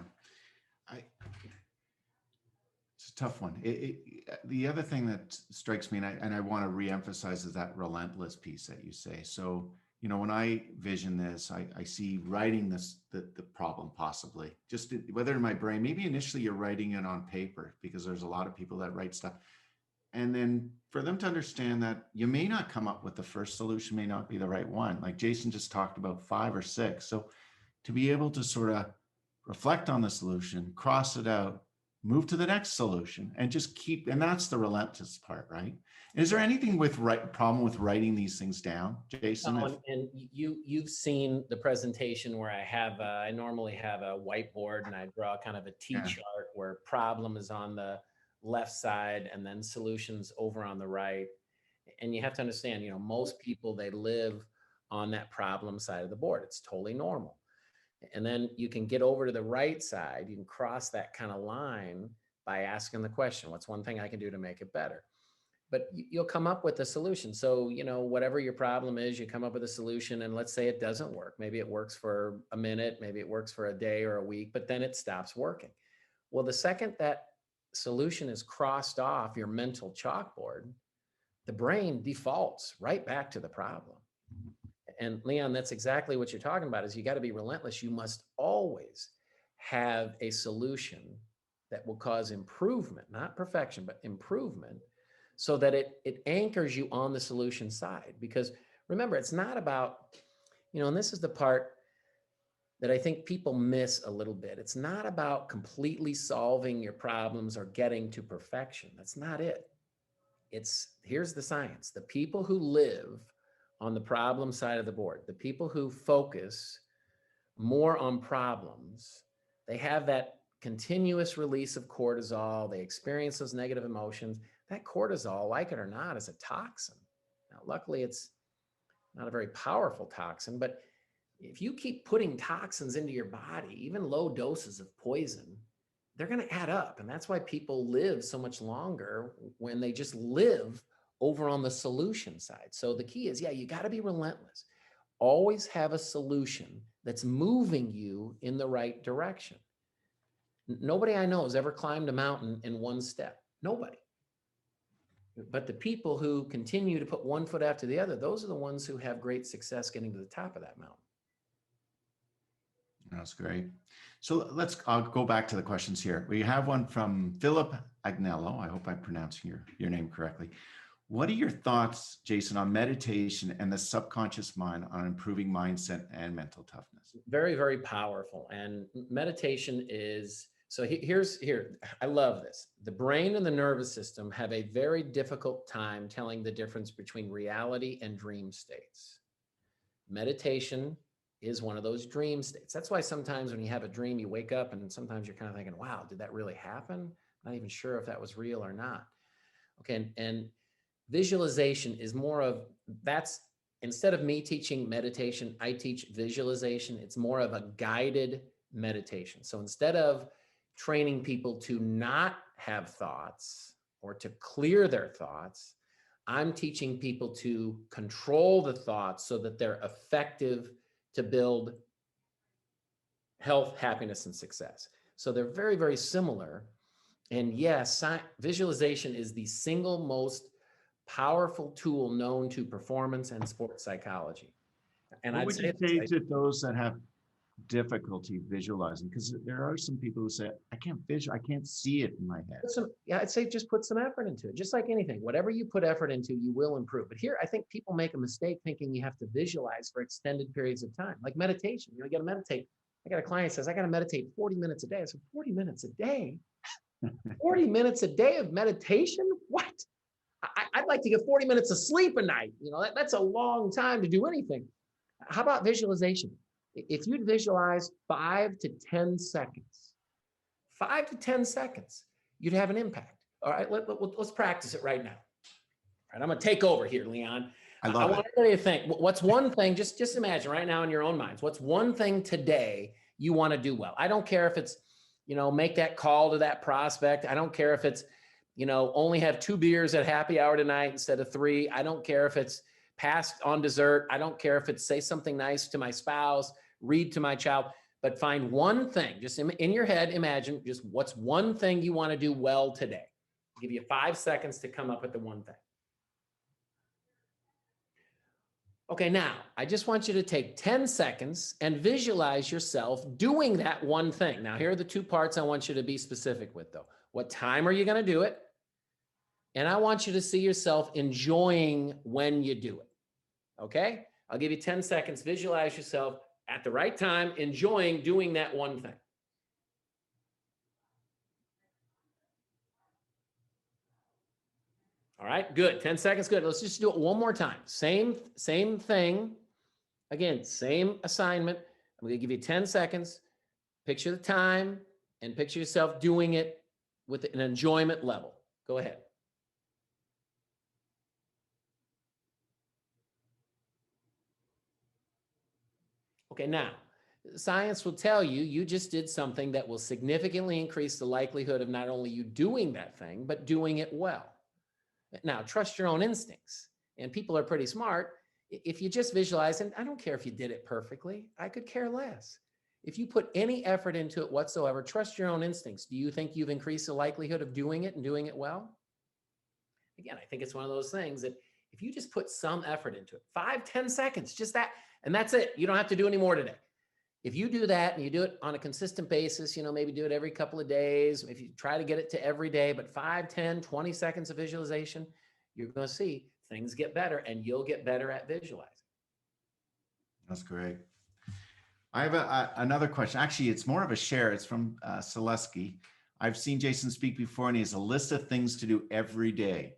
It's a tough one. The other thing that strikes me, and I want to reemphasize, is that relentless piece that you say. So, when I vision this, I see writing the problem possibly, just whether in my brain, maybe initially you're writing it on paper, because there's a lot of people that write stuff. And then for them to understand that you may not come up with the first solution, may not be the right one. Like Jason just talked about 5 or 6. So to be able to sort of reflect on the solution, cross it out, move to the next solution, and just keep, and that's the relentless part, right? Is there anything problem with writing these things down, Jason? And you've seen the presentation where I normally have a whiteboard, and I draw kind of a T-chart where problem is on the left side and then solutions over on the right. And you have to understand, most people, they live on that problem side of the board. It's totally normal. And then you can get over to the right side. You can cross that kind of line by asking the question, what's one thing I can do to make it better? But you'll come up with a solution. So, whatever your problem is, you come up with a solution, and let's say it doesn't work. Maybe it works for a minute, maybe it works for a day or a week, but then it stops working. Well, the second that solution is crossed off your mental chalkboard, the brain defaults right back to the problem. And Leon, that's exactly what you're talking about, is you got to be relentless. You must always have a solution that will cause improvement, not perfection, but improvement, so that it anchors you on the solution side. Because remember, it's not about, and this is the part that I think people miss a little bit. It's not about completely solving your problems or getting to perfection. That's not it. Here's the science. The people who live on the problem side of the board, the people who focus more on problems, they have that continuous release of cortisol. They experience those negative emotions. That cortisol, like it or not, is a toxin. Now, luckily, it's not a very powerful toxin, but if you keep putting toxins into your body, even low doses of poison, they're going to add up. And that's why people live so much longer when they just live over on the solution side. So the key is, you got to be relentless. Always have a solution that's moving you in the right direction. Nobody I know has ever climbed a mountain in one step. Nobody. But the people who continue to put one foot after the other, those are the ones who have great success getting to the top of that mountain. That's great. So I'll go back to the questions here. We have one from Philip Agnello. I hope I'm pronouncing your name correctly. What are your thoughts, Jason, on meditation and the subconscious mind on improving mindset and mental toughness? Very, very powerful. And meditation is, I love this. The brain and the nervous system have a very difficult time telling the difference between reality and dream states. Meditation is one of those dream states. That's why sometimes when you have a dream, you wake up and sometimes you're kind of thinking, wow, did that really happen? Not even sure if that was real or not. Okay. And visualization is more of, instead of me teaching meditation, I teach visualization. It's more of a guided meditation. So instead of training people to not have thoughts or to clear their thoughts, I'm teaching people to control the thoughts so that they're effective to build health, happiness, and success. So they're very, very similar. And yes, visualization is the single most powerful tool known to performance and sports psychology. And what would you say to those that have difficulty visualizing? Because there are some people who say, I can't see it in my head. I'd say just put some effort into it. Just like anything, whatever you put effort into, you will improve. But here, I think people make a mistake thinking you have to visualize for extended periods of time, like meditation. You got to meditate. I got a client who says, I got to meditate 40 minutes a day. I said, 40 minutes a day? 40 minutes a day of meditation? What? I'd like to get 40 minutes of sleep a night. That's a long time to do anything. How about visualization? If you'd visualize 5 to 10 seconds, 5 to 10 seconds, you'd have an impact. All right, let's practice it right now. All right, I'm going to take over here, Leon. I want everybody to think, what's one thing, just imagine right now in your own minds, what's one thing today you want to do well? I don't care if it's, make that call to that prospect. I don't care if it's, only have 2 beers at happy hour tonight instead of 3. I don't care if it's pass on dessert. I don't care if it's say something nice to my spouse, read to my child, but find one thing, just in your head, imagine just what's one thing you want to do well today. I'll give you 5 seconds to come up with the one thing. Okay, now I just want you to take 10 seconds and visualize yourself doing that one thing. Now, here are the 2 parts I want you to be specific with, though. What time are you going to do it? And I want you to see yourself enjoying when you do it. Okay? I'll give you 10 seconds. Visualize yourself at the right time, enjoying doing that one thing. All right, good. 10 seconds, good. Let's just do it one more time. Same thing. Again, same assignment. I'm going to give you 10 seconds. Picture the time and picture yourself doing it with an enjoyment level. Go ahead. Okay, now, science will tell you, you just did something that will significantly increase the likelihood of not only you doing that thing, but doing it well. Now, trust your own instincts. And people are pretty smart. If you just visualize, and I don't care if you did it perfectly, I could care less. If you put any effort into it whatsoever, trust your own instincts. Do you think you've increased the likelihood of doing it and doing it well? Again, I think it's one of those things that if you just put some effort into it, 5, 10 seconds, just that, and that's it. You don't have to do any more today. If you do that and you do it on a consistent basis, maybe do it every couple of days, if you try to get it to every day, but 5, 10, 20 seconds of visualization, you're going to see things get better and you'll get better at visualizing. That's great. I have another question. Actually, it's more of a share. It's from Selk. I've seen Jason speak before, and he has a list of things to do every day.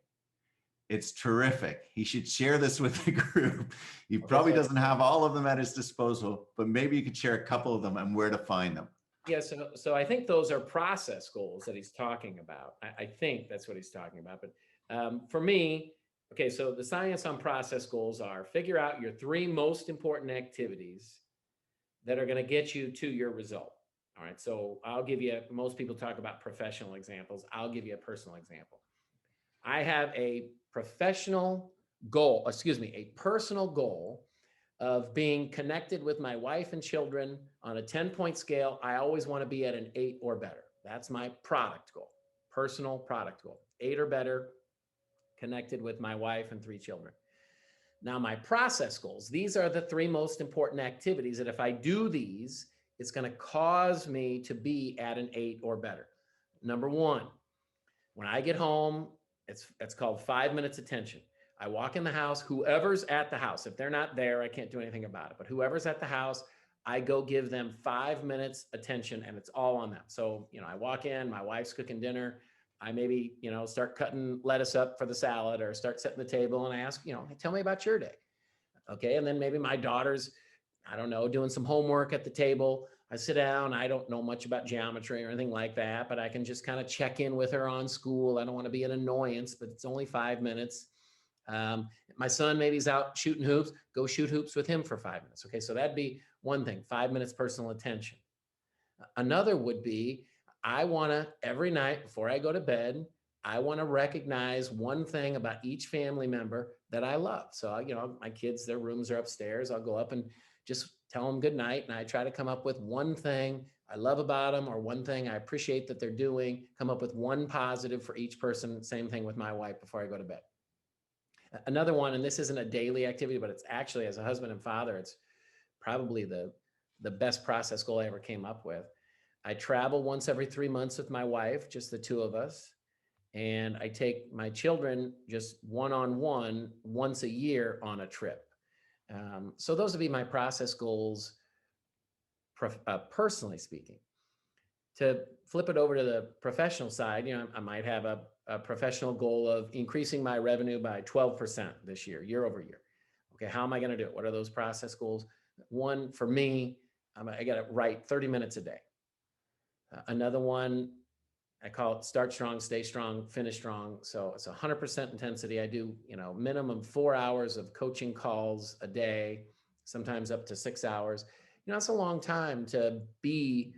It's terrific. He should share this with the group. He probably doesn't have all of them at his disposal, but maybe you could share a couple of them and where to find them. Yeah, so I think those are process goals that he's talking about. I think that's what he's talking about. But for me, okay, so the science on process goals are figure out your 3 most important activities that are going to get you to your result. All right, so I'll give you, most people talk about professional examples. I'll give you a personal example. I have a personal goal of being connected with my wife and children on a 10-point scale. I always want to be at an 8 or better. That's my product goal, personal product goal, 8 or better, connected with my wife and 3 children. Now, my process goals, these are the 3 most important activities that if I do these, it's going to cause me to be at an 8 or better. Number 1, when I get home, it's called 5 minutes attention. I walk in the house, whoever's at the house, if they're not there, I can't do anything about it, but whoever's at the house, I go give them 5 minutes attention and it's all on them. So, I walk in, my wife's cooking dinner. I maybe, start cutting lettuce up for the salad or start setting the table and I ask, hey, tell me about your day. Okay. And then maybe my daughter's, I don't know, doing some homework at the table. I sit down, I don't know much about geometry or anything like that, but I can just kind of check in with her on school. I don't want to be an annoyance, but it's only 5 minutes. My son, maybe he's out shooting hoops, go shoot hoops with him for 5 minutes. Okay. So that'd be one thing, 5 minutes personal attention. Another would be, I want to, every night before I go to bed, I want to recognize one thing about each family member that I love. So, my kids, their rooms are upstairs. I'll go up and just tell them good night. And I try to come up with one thing I love about them or one thing I appreciate that they're doing, come up with one positive for each person. Same thing with my wife before I go to bed. Another one, and this isn't a daily activity, but it's actually as a husband and father, it's probably the best process goal I ever came up with. I travel once every 3 months with my wife, just the 2 of us. And I take my children just one-on-one once a year on a trip. So those would be my process goals, personally speaking. To flip it over to the professional side, I might have a professional goal of increasing my revenue by 12% this year over year. Okay, how am I going to do it? What are those process goals? One, for me, I got to write 30 minutes a day. Another one, I call it start strong, stay strong, finish strong. So it's 100% intensity. I do, minimum 4 hours of coaching calls a day, sometimes up to 6 hours. It's a long time to be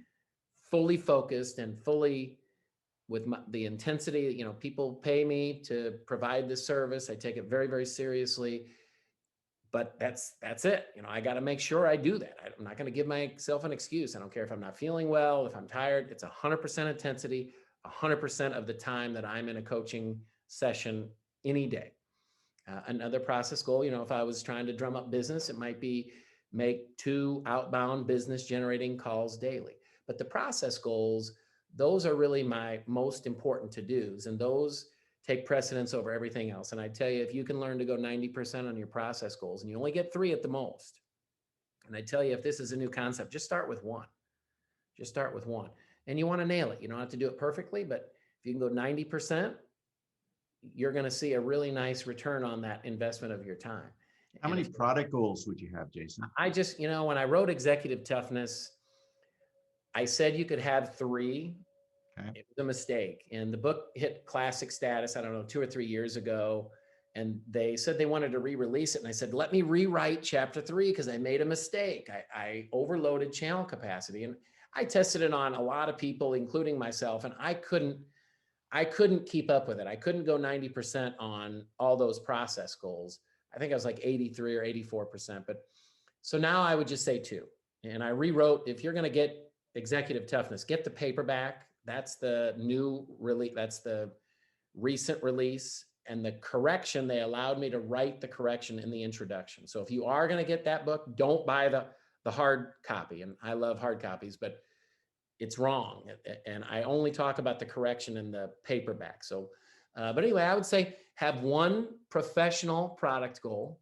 fully focused and fully with the intensity. People pay me to provide this service. I take it very, very seriously. But that's it. I got to make sure I do that. I'm not going to give myself an excuse. I don't care if I'm not feeling well, if I'm tired. It's 100% intensity, 100% of the time that I'm in a coaching session any day. Another process goal, if I was trying to drum up business, it might be make 2 outbound business generating calls daily. But the process goals, those are really my most important to-dos, and those take precedence over everything else. And I tell you, if you can learn to go 90% on your process goals, and you only get 3 at the most, and I tell you, if this is a new concept, just start with 1. Just start with 1. And you want to nail it. You don't have to do it perfectly, but if you can go 90%, you're going to see a really nice return on that investment of your time. How many product goals would you have, Jason? I just, when I wrote Executive Toughness, I said you could have 3. Okay. It was a mistake. And the book hit classic status, I don't know, 2 or 3 years ago. And they said they wanted to re-release it. And I said, let me rewrite chapter 3 because I made a mistake. I overloaded channel capacity. And I tested it on a lot of people, including myself. And I couldn't keep up with it. I couldn't go 90% on all those process goals. I think I was like 83 or 84%. But so now I would just say 2. And I rewrote, if you're going to get Executive Toughness, get the paperback. That's the new release. That's the recent release. And the correction, they allowed me to write the correction in the introduction. So if you are going to get that book, don't buy the the hard copy, and I love hard copies, but it's wrong. And I only talk about the correction in the paperback. So, but anyway, I would say have one professional product goal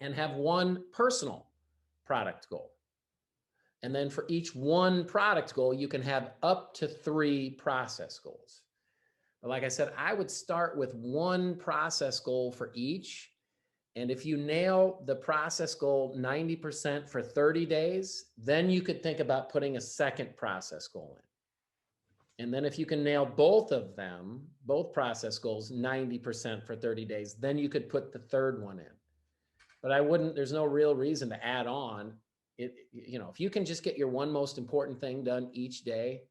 and have one personal product goal. And then for each one product goal, you can have up to 3 process goals. But like I said, I would start with one process goal for each. And if you nail the process goal 90% for 30 days, then you could think about putting a second process goal in. And then if you can nail both of them, both process goals 90% for 30 days, then you could put the third one in. But I wouldn't, there's no real reason to add on. If you can just get your one most important thing done each day,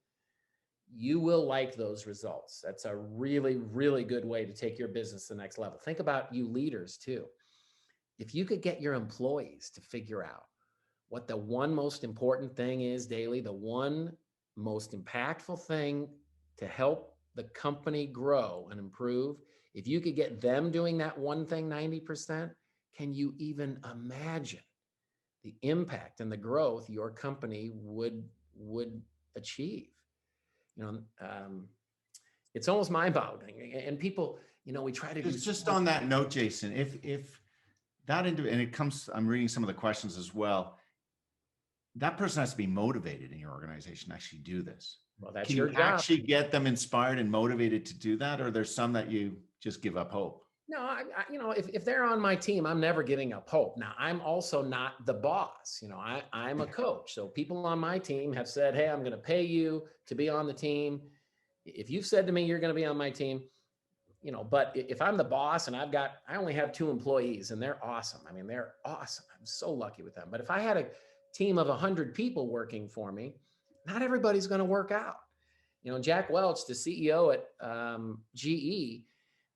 you will like those results. That's a really, really good way to take your business to the next level. Think about you leaders too. If you could get your employees to figure out what the one most important thing is daily, the one most impactful thing to help the company grow and improve, if you could get them doing that one thing 90%, can you even imagine the impact and the growth your company would achieve? It's almost mind-boggling. And people, we try to do just on that note, Jason, if that and it comes, I'm reading some of the questions as well. That person has to be motivated in your organization to actually do this. Well, that's Can your you job. actually get them inspired and motivated to do that, or there's some that you just give up hope? No, if they're on my team, I'm never giving up hope. Now, I'm also not the boss. I'm a coach. So people on my team have said, hey, I'm going to pay you to be on the team. If you've said to me, you're going to be on my team, but if I'm the boss and I only have 2 employees and they're awesome. I mean, they're awesome. I'm so lucky with them. But if I had a team of 100 people working for me, not everybody's going to work out. Jack Welch, the CEO at GE,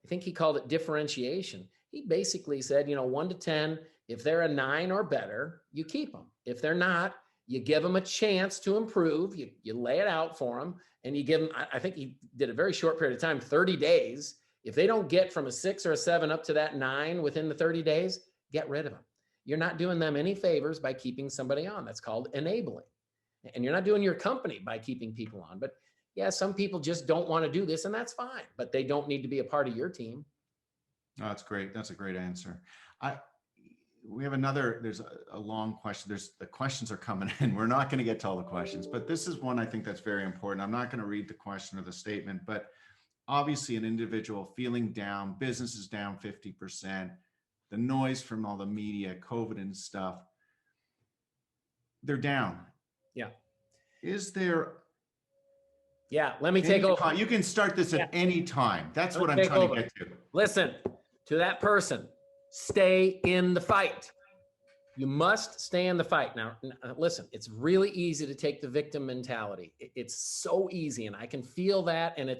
I think he called it differentiation. He basically said, 1 to 10, if they're a 9 or better, you keep them. If they're not, you give them a chance to improve. You lay it out for them and you give them, I think he did a very short period of time, 30 days. If they don't get from a 6 or a 7 up to that 9 within the 30 days, get rid of them. You're not doing them any favors by keeping somebody on. That's called enabling. And you're not doing your company by keeping people on. But yeah, some people just don't want to do this, and that's fine, but they don't need to be a part of your team. Oh, that's great. That's a great answer. We have there's a long question. The questions are coming in. We're not going to get to all the questions, but this is one I think that's very important. I'm not going to read the question or the statement, but obviously an individual feeling down, business is down 50%, the noise from all the media, COVID and stuff, they're down. Yeah. Is there... Yeah, let me take over. You can start this at any time. That's what I'm trying to get to. Listen to that person. Stay in the fight. You must stay in the fight. Now, listen, it's really easy to take the victim mentality. It's so easy, and I can feel that, and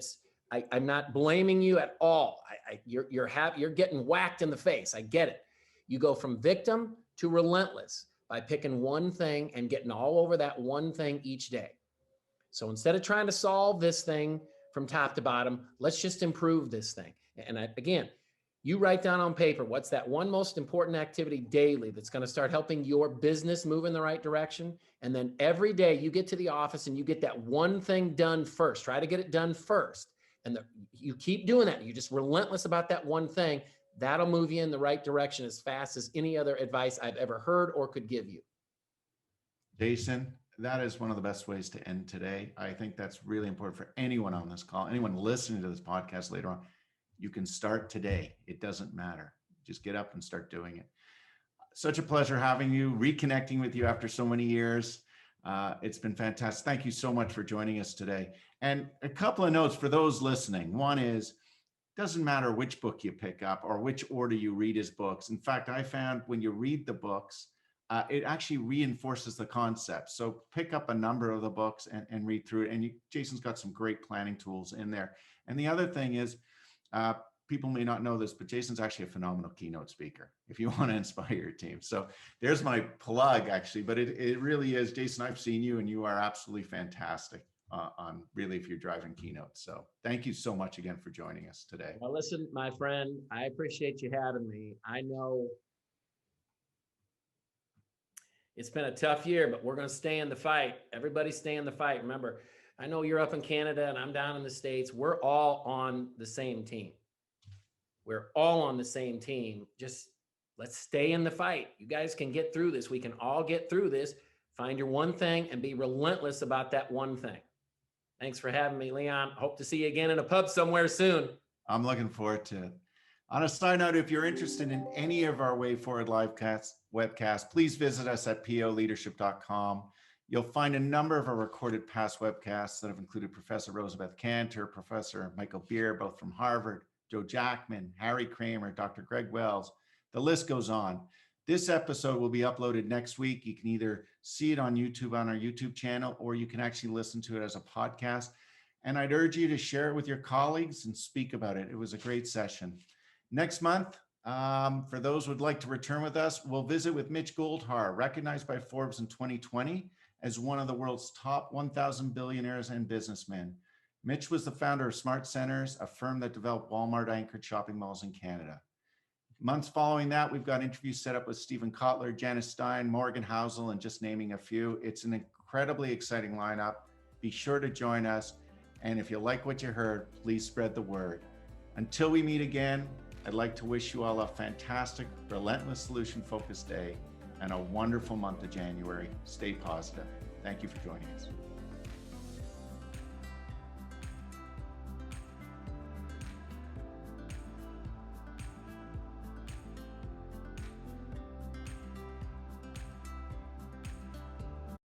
I'm not blaming you at all. You're getting whacked in the face. I get it. You go from victim to relentless by picking one thing and getting all over that one thing each day. So instead of trying to solve this thing from top to bottom, let's just improve this thing. And again, you write down on paper, what's that one most important activity daily that's going to start helping your business move in the right direction? And then every day you get to the office and you get that one thing done first. Try to get it done first. And you keep doing that. You're just relentless about that one thing. That'll move you in the right direction as fast as any other advice I've ever heard or could give you. Jason, that is one of the best ways to end today. I think that's really important for anyone on this call, anyone listening to this podcast later on. You can start today. It doesn't matter. Just get up and start doing it. Such a pleasure having you, reconnecting with you after so many years. It's been fantastic. Thank you so much for joining us today. And a couple of notes for those listening. One is, doesn't matter which book you pick up or which order you read his books. In fact, I found when you read the books, it actually reinforces the concept. So pick up a number of the books and read through it. And Jason's got some great planning tools in there. And the other thing is, people may not know this, but Jason's actually a phenomenal keynote speaker if you want to inspire your team. So there's my plug, actually, but it really is. Jason, I've seen you and you are absolutely fantastic on really if you're driving keynotes. So thank you so much again for joining us today. Well, listen, my friend, I appreciate you having me. I know It's been a tough year, but we're going to stay in the fight. Everybody stay in the fight. Remember, I know you're up in Canada and I'm down in the States. We're all on the same team. We're all on the same team. Just let's stay in the fight. You guys can get through this. We can all get through this. Find your one thing and be relentless about that one thing. Thanks for having me, Leon. Hope to see you again in a pub somewhere soon. I'm looking forward to it. On a side note, if you're interested in any of our Way Forward live webcasts, please visit us at poleadership.com. You'll find a number of our recorded past webcasts that have included Professor Rosabeth Cantor, Professor Michael Beer, both from Harvard, Joe Jackman, Harry Kramer, Dr. Greg Wells. The list goes on. This episode will be uploaded next week. You can either see it on YouTube on our YouTube channel, or you can actually listen to it as a podcast. And I'd urge you to share it with your colleagues and speak about it. It was a great session. Next month, for those who would like to return with us, we'll visit with Mitch Goldhar, recognized by Forbes in 2020 as one of the world's top 1,000 billionaires and businessmen. Mitch was the founder of Smart Centers, a firm that developed Walmart-anchored shopping malls in Canada. Months following that, we've got interviews set up with Stephen Kotler, Janice Stein, Morgan Housel, and just naming a few. It's an incredibly exciting lineup. Be sure to join us. And if you like what you heard, please spread the word. Until we meet again, I'd like to wish you all a fantastic, relentless solution focused day and a wonderful month of January. Stay positive. Thank you for joining us.